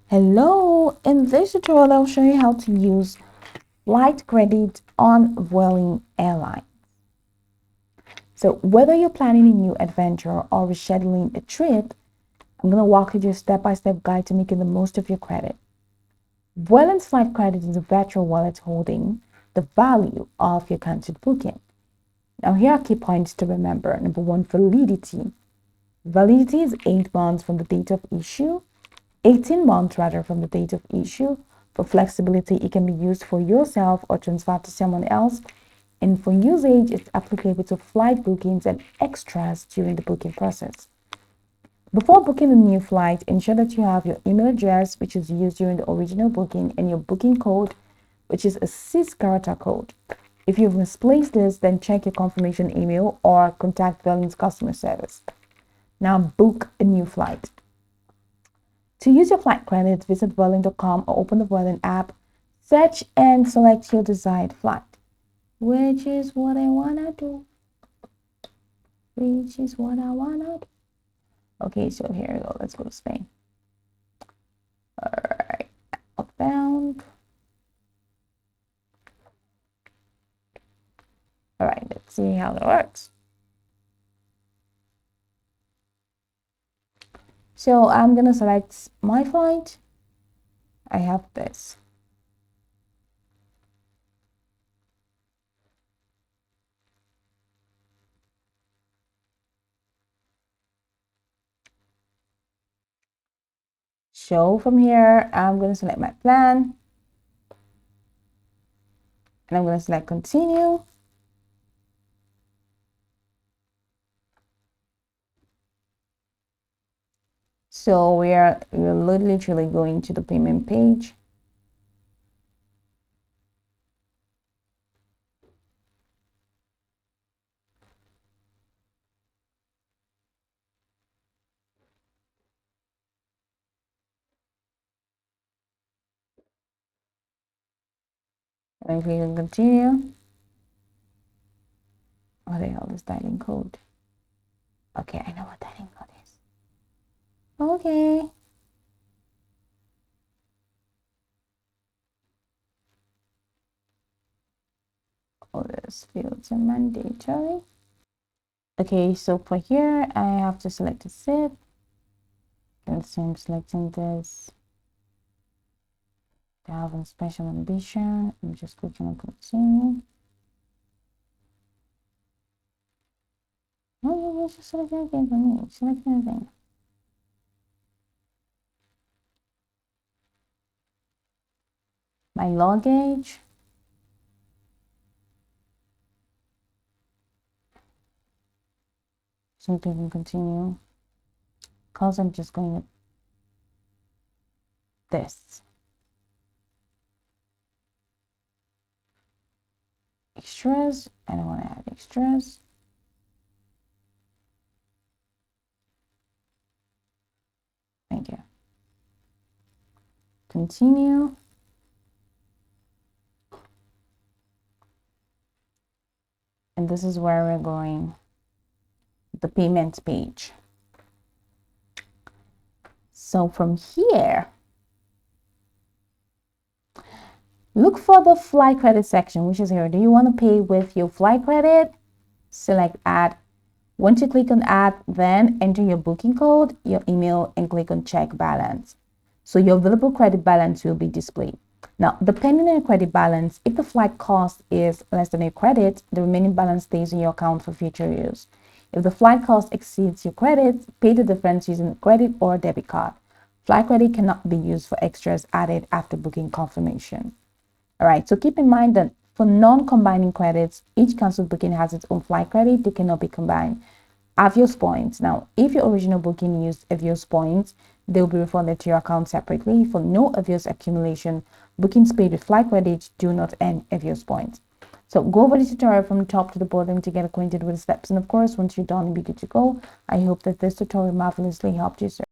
Hello, in this tutorial I'll show you how to use flight credit on Vueling Airlines. So whether you're planning a new adventure or rescheduling a trip, I'm going to walk you through a step-by-step guide to making the most of your credit. Vueling's flight credit is a virtual wallet holding the value of your cancelled booking. Now here are key points to remember. Number one, validity. Validity is 8 months from the date of issue. 18 months rather from the date of issue. For flexibility, it can be used for yourself or transferred to someone else. And for usage, it's applicable to flight bookings and extras during the booking process. Before booking a new flight, ensure that you have your email address, which is used during the original booking, and your booking code, which is a 6-character code. If you've misplaced this, then check your confirmation email or contact Vueling's customer service. Now book a new flight. To use your flight credits, visit Vueling.com or open the Vueling app, search and select your desired flight, which is what I wanna do. Okay, so here we go. Let's go to Spain. All right, outbound. All right, let's see how it works. So I'm gonna select my flight. I have this. So from here, I'm gonna select my plan. And I'm gonna select continue. So we're literally going to the payment page. And click on continue. What the hell is dialing code? Okay, I know what dialing code is. Okay. All those fields are mandatory. Okay, so for here, I have to select a zip. And so I'm selecting this. I have a special ambition. I'm just clicking on continue. Oh, you just select anything for me. Select anything. My luggage. So I'm clicking continue. Because I'm just going to this. Extras. I don't want to add extras. Thank you. Continue. And this is where we're going, the payment page. So from here, look for the flight credit section, which is here. Do you want to pay with your flight credit? Select add. Once you click on add, then enter your booking code, your email, and click on check balance. So your available credit balance will be displayed. Now, depending on your credit balance, if the flight cost is less than your credit, the remaining balance stays in your account for future use. If the flight cost exceeds your credit, pay the difference using credit or debit card. Flight credit cannot be used for extras added after booking confirmation. All right, so keep in mind that for non-combining credits, each cancelled booking has its own flight credit. They cannot be combined. Avios points. Now, if your original booking used Avios points, they will be refunded to your account separately. For no Avios accumulation, bookings paid with flight credits do not earn Avios points. So go over the tutorial from the top to the bottom to get acquainted with the steps. And of course, once you're done, you'll be good to go. I hope that this tutorial marvelously helped you, sir.